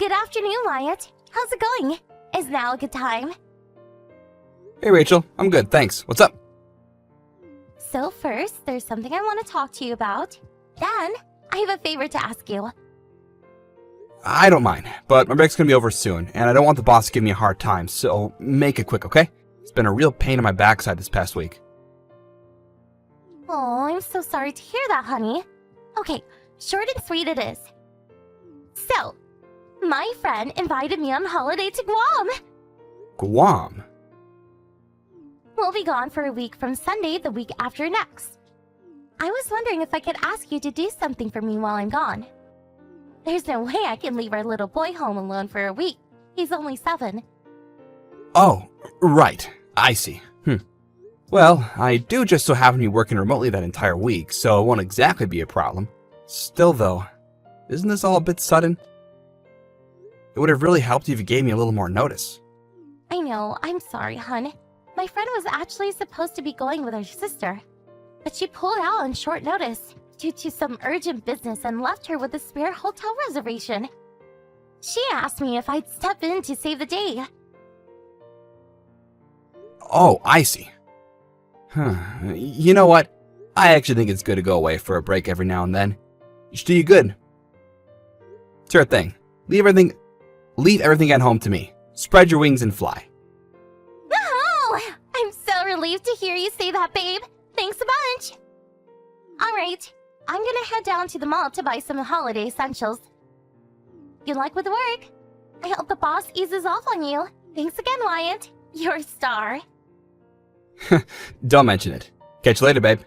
Good afternoon, Wyatt. How's it going? Is now a good time? Hey, Rachel. I'm good, thanks. What's up? So first, there's something I want to talk to you about. Then, I have a favor to ask you. I don't mind, but my break's gonna be over soon, and I don't want the boss to give me a hard time, so make it quick, okay? It's been a real pain in my backside this past week. Oh, I'm so sorry to hear that, honey. Okay, short and sweet it is. So, my friend invited me on holiday to Guam. Guam? We'll be gone for a week from Sunday the week after next. I was wondering if I could ask you to do something for me while I'm gone. There's no way I can leave our little boy home alone for a week. He's only 7. Oh, right. I see. Well, I do just so happen to be working remotely that entire week, so it won't exactly be a problem. Still, though, isn't this all a bit sudden? It would have really helped if you gave me a little more notice. I know, I'm sorry, hun. My friend was actually supposed to be going with her sister, but she pulled out on short notice due to some urgent business and left her with a spare hotel reservation. She asked me if I'd step in to save the day. Oh, I see. You know what? I actually think it's good to go away for a break every now and then. It should do you good. Sure thing. Leave everything at home to me. Spread your wings and fly. Oh, I'm so relieved to hear you say that, babe. Thanks a bunch. All right, I'm gonna head down to the mall to buy some holiday essentials. Good luck with the work. I hope the boss eases off on you. Thanks again, Wyatt. You're a star. Don't mention it. Catch you later, babe.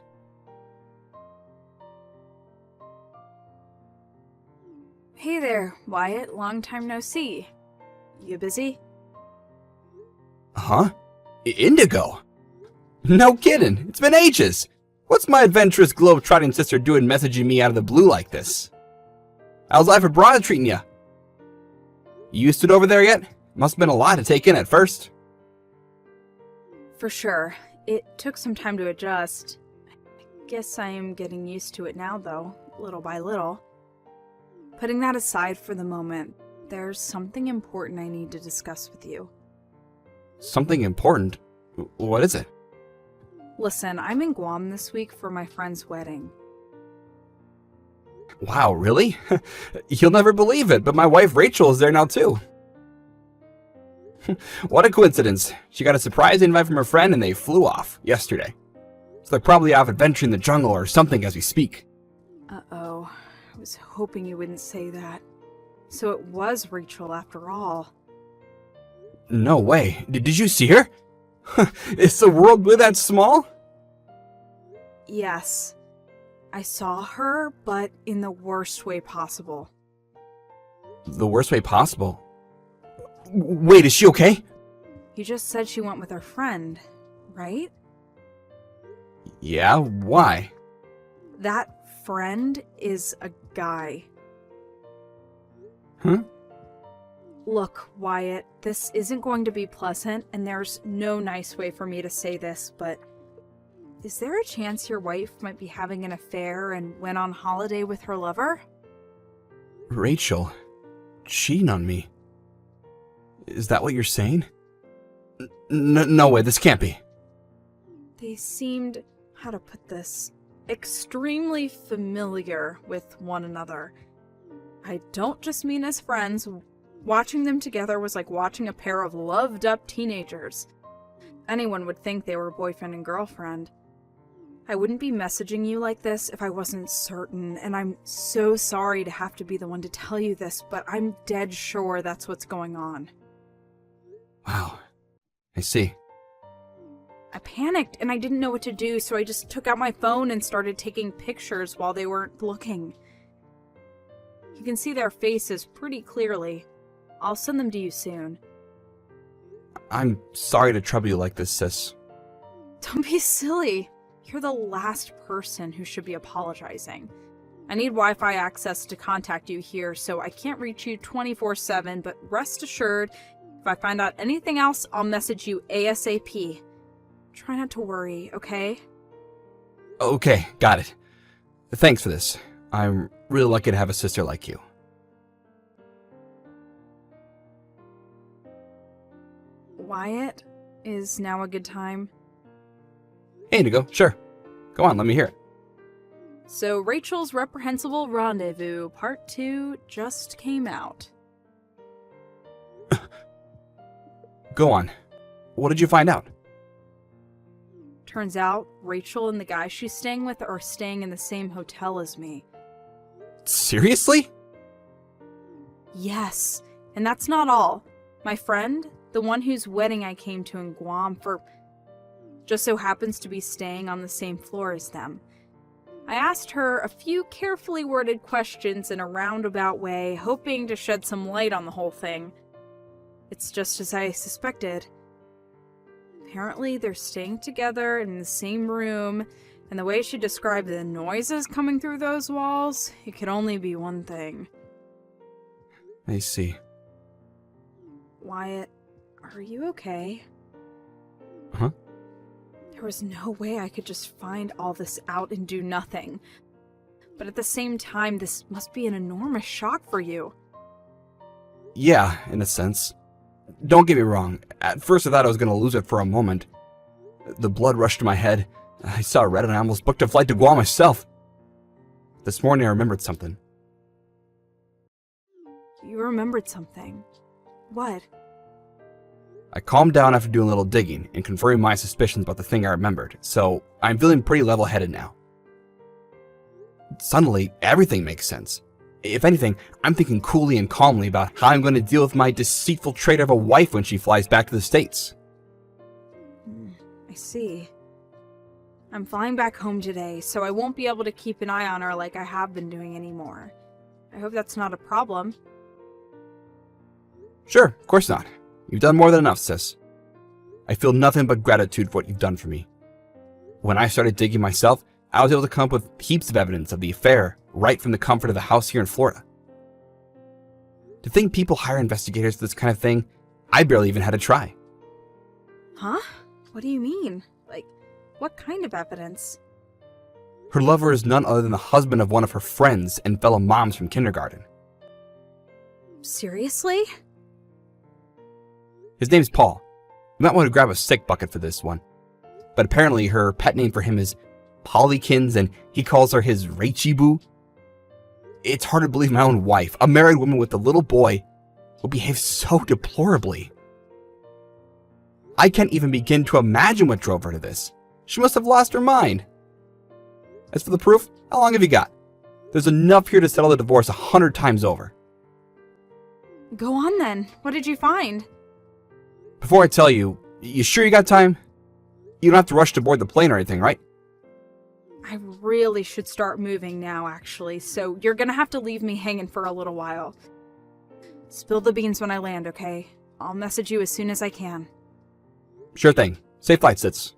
Hey there, Wyatt. Long time no see. You busy? Huh? Indigo? No kidding. It's been ages. What's my adventurous globe-trotting sister doing messaging me out of the blue like this? How's life abroad treating ya? You used to it over there yet? Must have been a lot to take in at first. For sure. It took some time to adjust. I guess I am getting used to it now, though, little by little. Putting that aside for the moment, there's something important I need to discuss with you. Something important? What is it? Listen, I'm in Guam this week for my friend's wedding. Wow, really? You'll never believe it, but my wife Rachel is there now too. What a coincidence. She got a surprise invite from her friend and they flew off yesterday. So they're probably off adventuring the jungle or something as we speak. Uh-oh. I was hoping you wouldn't say that. So it was Rachel after all. No way. Did you see her? Is the world really that small? Yes. I saw her, but in the worst way possible. The worst way possible? Wait, is she okay? You just said she went with her friend, right? Yeah, why? That friend is a guy. Huh? Look, Wyatt, this isn't going to be pleasant, and there's no nice way for me to say this, but is there a chance your wife might be having an affair and went on holiday with her lover? Rachel, cheating on me. Is that what you're saying? No way, this can't be. They seemed, how to put this, extremely familiar with one another. I don't just mean as friends. Watching them together was like watching a pair of loved-up teenagers. Anyone would think they were boyfriend and girlfriend. I wouldn't be messaging you like this if I wasn't certain, and I'm so sorry to have to be the one to tell you this, but I'm dead sure that's what's going on. Wow, I see. I panicked and I didn't know what to do, so I just took out my phone and started taking pictures while they weren't looking. You can see their faces pretty clearly. I'll send them to you soon. I'm sorry to trouble you like this, sis. Don't be silly. You're the last person who should be apologizing. I need Wi-Fi access to contact you here, so I can't reach you 24/7, but rest assured, if I find out anything else, I'll message you ASAP. Try not to worry, okay? Okay, got it. Thanks for this. I'm really lucky to have a sister like you. Wyatt, is now a good time? Hey, Indigo, sure. Go on, let me hear it. So Rachel's Reprehensible Rendezvous Part 2 just came out. Go on. What did you find out? Turns out, Rachel and the guy she's staying with are staying in the same hotel as me. Seriously? Yes, and that's not all. My friend, the one whose wedding I came to in Guam for, just so happens to be staying on the same floor as them. I asked her a few carefully worded questions in a roundabout way, hoping to shed some light on the whole thing. It's just as I suspected. Apparently, they're staying together in the same room, and the way she described the noises coming through those walls, it could only be one thing. I see. Wyatt, are you okay? Huh? There was no way I could just find all this out and do nothing. But at the same time, this must be an enormous shock for you. Yeah, in a sense. Don't get me wrong. At first I thought I was going to lose it for a moment. The blood rushed to my head. I saw red and I almost booked a flight to Guam myself. This morning I remembered something. You remembered something. What? I calmed down after doing a little digging and confirming my suspicions about the thing I remembered, so I'm feeling pretty level-headed now. Suddenly, everything makes sense. If anything, I'm thinking coolly and calmly about how I'm going to deal with my deceitful traitor of a wife when she flies back to the States. I see. I'm flying back home today, so I won't be able to keep an eye on her like I have been doing anymore. I hope that's not a problem. Sure, of course not. You've done more than enough, sis. I feel nothing but gratitude for what you've done for me. When I started digging myself, I was able to come up with heaps of evidence of the affair right from the comfort of the house here in Florida. To think people hire investigators for this kind of thing, I barely even had to try. Huh? What do you mean? Like, what kind of evidence? Her lover is none other than the husband of one of her friends and fellow moms from kindergarten. Seriously? His name's Paul. You might want to grab a sick bucket for this one. But apparently her pet name for him is Pollykins, and he calls her his Rachy Boo. It's hard to believe my own wife, a married woman with a little boy, will behave so deplorably. I can't even begin to imagine what drove her to this. She must have lost her mind. As for the proof, how long have you got? There's enough here to settle the divorce 100 times over. Go on then. What did you find? Before I tell you, you sure you got time? You don't have to rush to board the plane or anything, right? I really should start moving now, actually, so you're gonna have to leave me hanging for a little while. Spill the beans when I land, okay? I'll message you as soon as I can. Sure thing. Safe flight, Sits.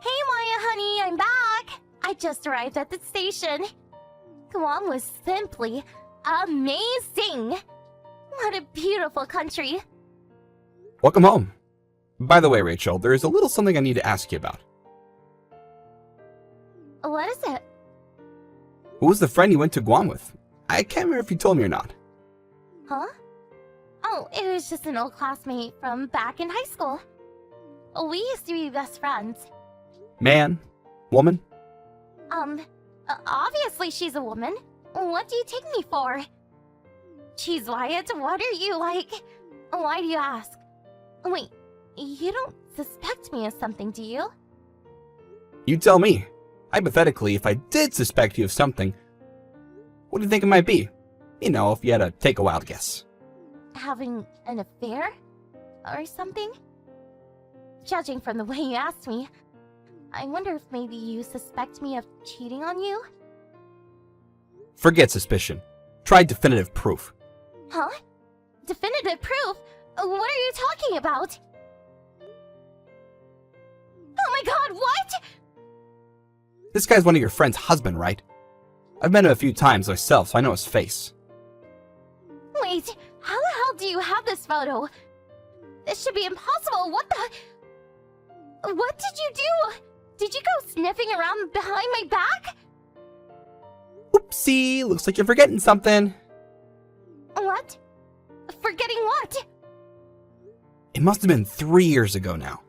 Hey, Maya, honey, I'm back. I just arrived at the station. Guam was simply amazing. What a beautiful country. Welcome home. By the way, Rachel, there is a little something I need to ask you about. What is it? Who was the friend you went to Guam with? I can't remember if you told me or not. Huh? Oh, it was just an old classmate from back in high school. We used to be best friends. Man? Woman? Obviously she's a woman. What do you take me for? Jeez, Wyatt, what are you like? Why do you ask? Wait, you don't suspect me of something, do you? You tell me. Hypothetically, if I did suspect you of something, what do you think it might be? You know, if you had to take a wild guess. Having an affair? Or something? Judging from the way you asked me, I wonder if maybe you suspect me of cheating on you? Forget suspicion. Try definitive proof. Huh? Definitive proof? What are you talking about? Oh my god, what? This guy's one of your friend's husband, right? I've met him a few times myself, so I know his face. Wait, how the hell do you have this photo? This should be impossible. What the? What did you do? Did you go sniffing around behind my back? Oopsie, looks like you're forgetting something. What? must have been 3 years ago now.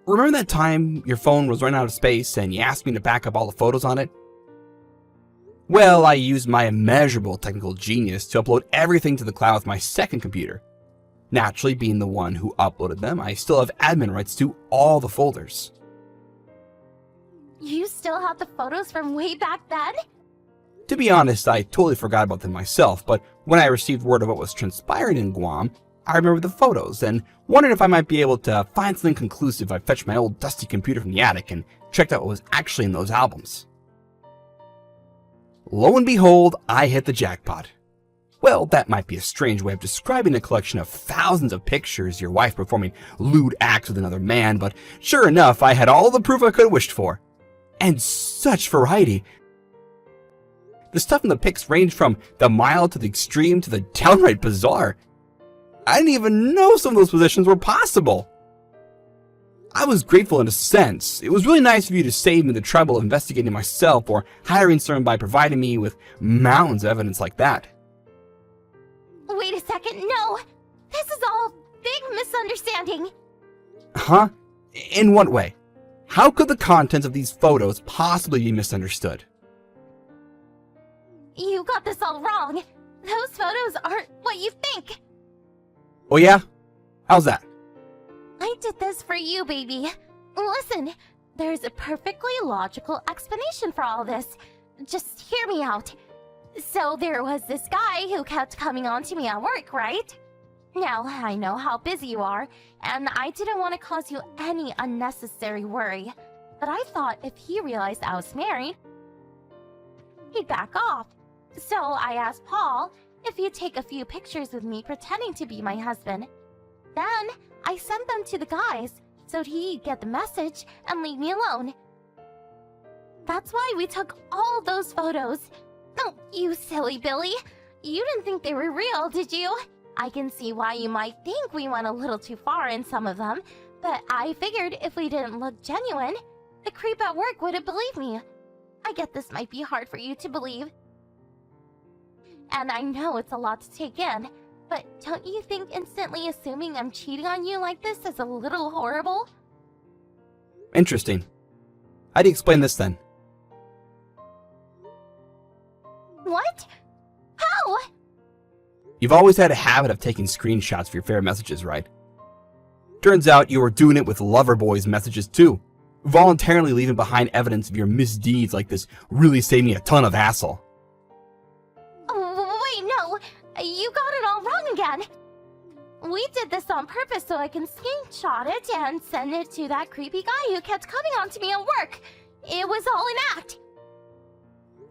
Remember that time your phone was running out of space and you asked me to back up all the photos on it? Well, I used my immeasurable technical genius to upload everything to the cloud with my second computer. Naturally, being the one who uploaded them, I still have admin rights to all the folders. You still have the photos from way back then? To be honest, I totally forgot about them myself, but when I received word of what was transpiring in Guam, I remembered the photos and wondered if I might be able to find something conclusive. I fetched my old dusty computer from the attic and checked out what was actually in those albums. Lo and behold, I hit the jackpot. Well, that might be a strange way of describing a collection of thousands of pictures, your wife performing lewd acts with another man, but sure enough, I had all the proof I could have wished for. And such variety. The stuff in the pics ranged from the mild to the extreme to the downright bizarre. I didn't even know some of those positions were possible. I was grateful in a sense. It was really nice of you to save me the trouble of investigating myself or hiring someone by providing me with mountains of evidence like that. Wait a second, no! This is all a big misunderstanding! Huh? In what way? How could the contents of these photos possibly be misunderstood? You got this all wrong. Those photos aren't what you think. Oh yeah? How's that? I did this for you, baby. Listen, there's a perfectly logical explanation for all this. Just hear me out. So there was this guy who kept coming on to me at work, right? Now, I know how busy you are, and I didn't want to cause you any unnecessary worry. But I thought if he realized I was married, he'd back off. So I asked Paul if he'd take a few pictures with me pretending to be my husband. Then I sent them to the guys so he'd get the message and leave me alone. That's why we took all those photos. Oh, you silly Billy. You didn't think they were real, did you? I can see why you might think we went a little too far in some of them, but I figured if we didn't look genuine, the creep at work wouldn't believe me. I get this might be hard for you to believe. And I know it's a lot to take in, but don't you think instantly assuming I'm cheating on you like this is a little horrible? Interesting. How do you explain this then? What? How? You've always had a habit of taking screenshots of your favorite messages, right? Turns out you were doing it with Loverboy's messages too, voluntarily leaving behind evidence of your misdeeds like this really saved me a ton of hassle. Wait, no. You got it all wrong again. We did this on purpose so I can screenshot it and send it to that creepy guy who kept coming on to me at work. It was all an act.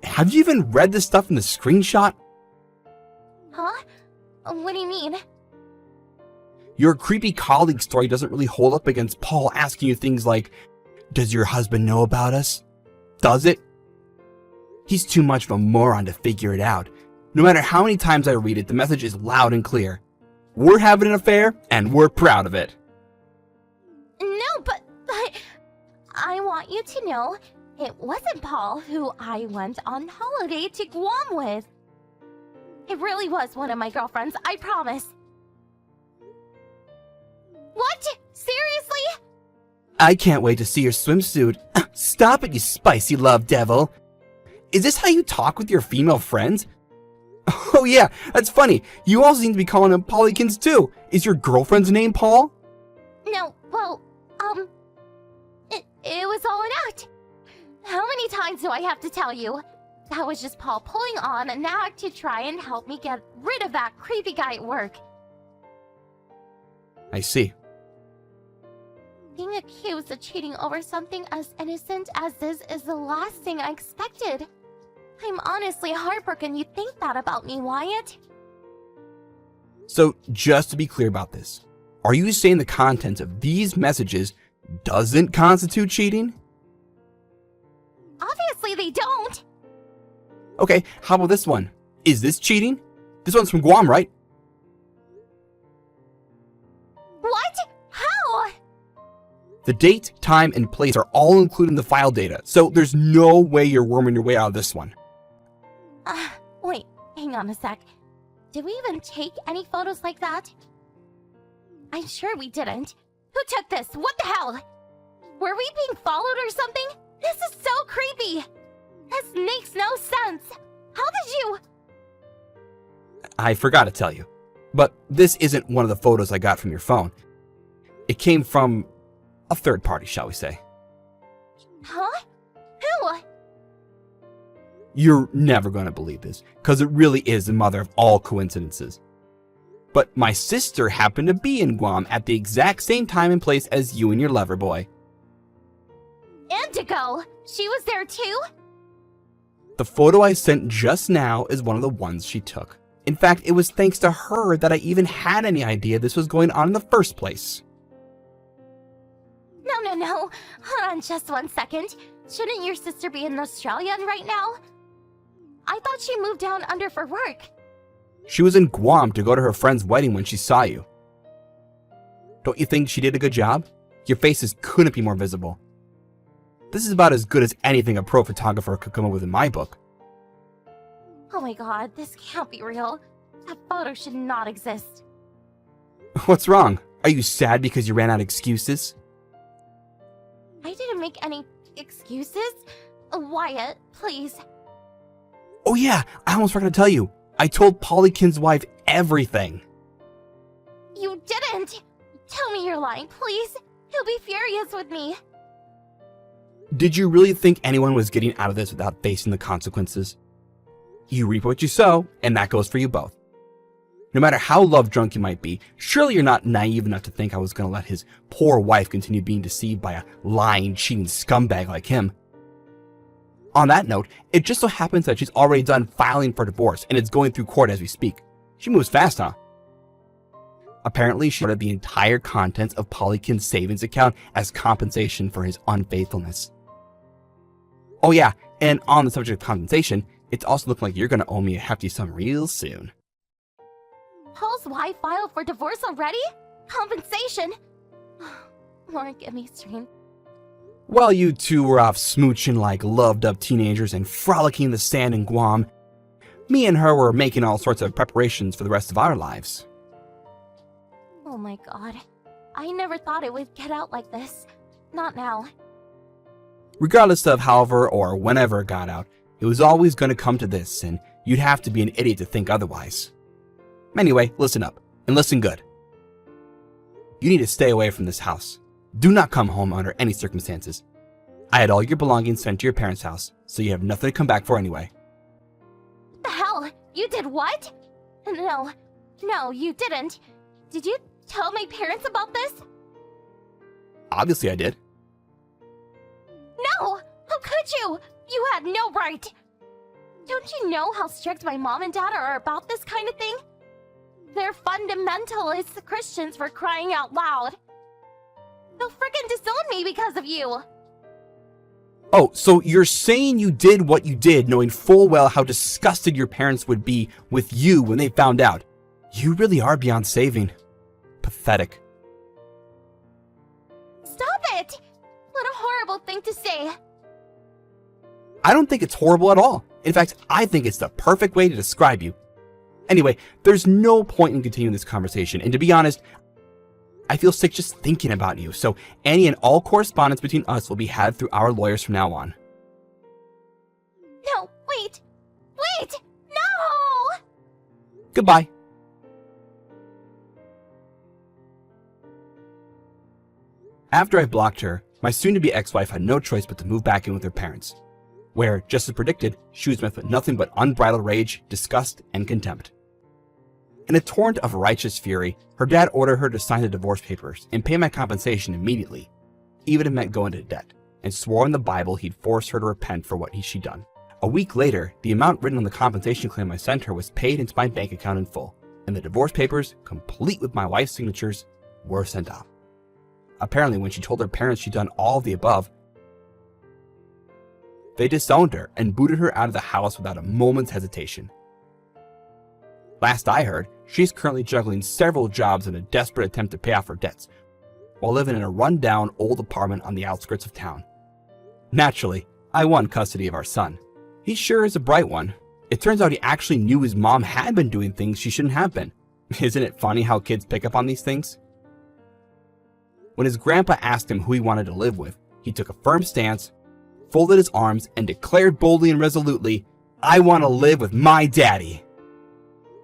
Have you even read this stuff in the screenshot? Huh? What do you mean? Your creepy colleague story doesn't really hold up against Paul asking you things like, "Does your husband know about us?" Does it? He's too much of a moron to figure it out. No matter how many times I read it, the message is loud and clear. We're having an affair, and we're proud of it. No, but I want you to know it wasn't Paul who I went on holiday to Guam with. It really was one of my girlfriends, I promise. What? Seriously? I can't wait to see your swimsuit. Stop it, you spicy love devil. Is this how you talk with your female friends? Oh yeah, that's funny. You also seem to be calling them Paulykins too. Is your girlfriend's name Paul? No, well, it was all an act. How many times do I have to tell you? That was just Paul pulling on an act to try and help me get rid of that creepy guy at work. I see. Being accused of cheating over something as innocent as this is the last thing I expected. I'm honestly heartbroken you think that about me, Wyatt. So, just to be clear about this, are you saying the contents of these messages doesn't constitute cheating? Obviously they don't. Okay, how about this one? Is this cheating? This one's from Guam, right? What? How? The date, time, and place are all included in the file data, so there's no way you're worming your way out of this one. Wait, hang on a sec. Did we even take any photos like that? I'm sure we didn't. Who took this? What the hell? Were we being followed or something? This is so creepy. This makes no sense. How did you... I forgot to tell you, but this isn't one of the photos I got from your phone. It came from a third party, shall we say. Huh? Who? You're never going to believe this, because it really is the mother of all coincidences. But my sister happened to be in Guam at the exact same time and place as you and your lover boy. Indigo! She was there too? The photo I sent just now is one of the ones she took. In fact, it was thanks to her that I even had any idea this was going on in the first place. No. Hold on just 1 second. Shouldn't your sister be in Australia right now? I thought she moved down under for work. She was in Guam to go to her friend's wedding when she saw you. Don't you think she did a good job? Your faces couldn't be more visible. This is about as good as anything a pro photographer could come up with in my book. Oh my god, this can't be real. That photo should not exist. What's wrong? Are you sad because you ran out of excuses? I didn't make any excuses. Wyatt, please. Oh yeah, I almost forgot to tell you. I told Polykin's wife everything. You didn't! Tell me you're lying, please. He'll be furious with me. Did you really think anyone was getting out of this without facing the consequences? You reap what you sow, and that goes for you both. No matter how love drunk you might be, surely you're not naive enough to think I was going to let his poor wife continue being deceived by a lying, cheating scumbag like him. On that note, it just so happens that she's already done filing for divorce and it's going through court as we speak. She moves fast, huh? Apparently, she ordered the entire contents of Polykin's savings account as compensation for his unfaithfulness. Oh yeah, and on the subject of compensation, it's also looking like you're going to owe me a hefty sum real soon. Paul's wife filed for divorce already? Compensation? Lord, give me strength. While you two were off smooching like loved-up teenagers and frolicking in the sand in Guam, me and her were making all sorts of preparations for the rest of our lives. Oh my god. I never thought it would get out like this. Not now. Regardless of however or whenever it got out, it was always going to come to this, and you'd have to be an idiot to think otherwise. Anyway, listen up, and listen good. You need to stay away from this house. Do not come home under any circumstances. I had all your belongings sent to your parents' house, so you have nothing to come back for anyway. What the hell? You did what? No, you didn't. Did you tell my parents about this? Obviously I did. No! How could you? You had no right! Don't you know how strict my mom and dad are about this kind of thing? They're fundamentalist Christians, for crying out loud. They'll frickin' disown me because of you! Oh, so you're saying you did what you did knowing full well how disgusted your parents would be with you when they found out. You really are beyond saving. Pathetic. Stop it! What a horrible thing to say. I don't think it's horrible at all. In fact, I think it's the perfect way to describe you. Anyway, there's no point in continuing this conversation, and to be honest, I feel sick just thinking about you, so any and all correspondence between us will be had through our lawyers from now on. No, wait! No! Goodbye. After I blocked her, my soon-to-be ex-wife had no choice but to move back in with her parents, where, just as predicted, she was met with nothing but unbridled rage, disgust, and contempt. In a torrent of righteous fury, her dad ordered her to sign the divorce papers and pay my compensation immediately, even if it meant going into debt, and swore in the Bible he'd force her to repent for what she'd done. A week later, the amount written on the compensation claim I sent her was paid into my bank account in full, and the divorce papers, complete with my wife's signatures, were sent off. Apparently, when she told her parents she'd done all of the above, they disowned her and booted her out of the house without a moment's hesitation. Last I heard, she's currently juggling several jobs in a desperate attempt to pay off her debts, while living in a run-down old apartment on the outskirts of town. Naturally, I won custody of our son. He sure is a bright one. It turns out he actually knew his mom had been doing things she shouldn't have been. Isn't it funny how kids pick up on these things? When his grandpa asked him who he wanted to live with, he took a firm stance, folded his arms, and declared boldly and resolutely, "I want to live with my daddy."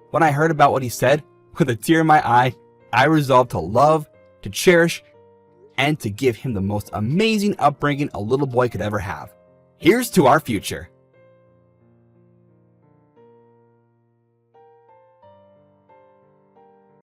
When I heard about what he said, with a tear in my eye, I resolved to love, to cherish, and to give him the most amazing upbringing a little boy could ever have. Here's to our future.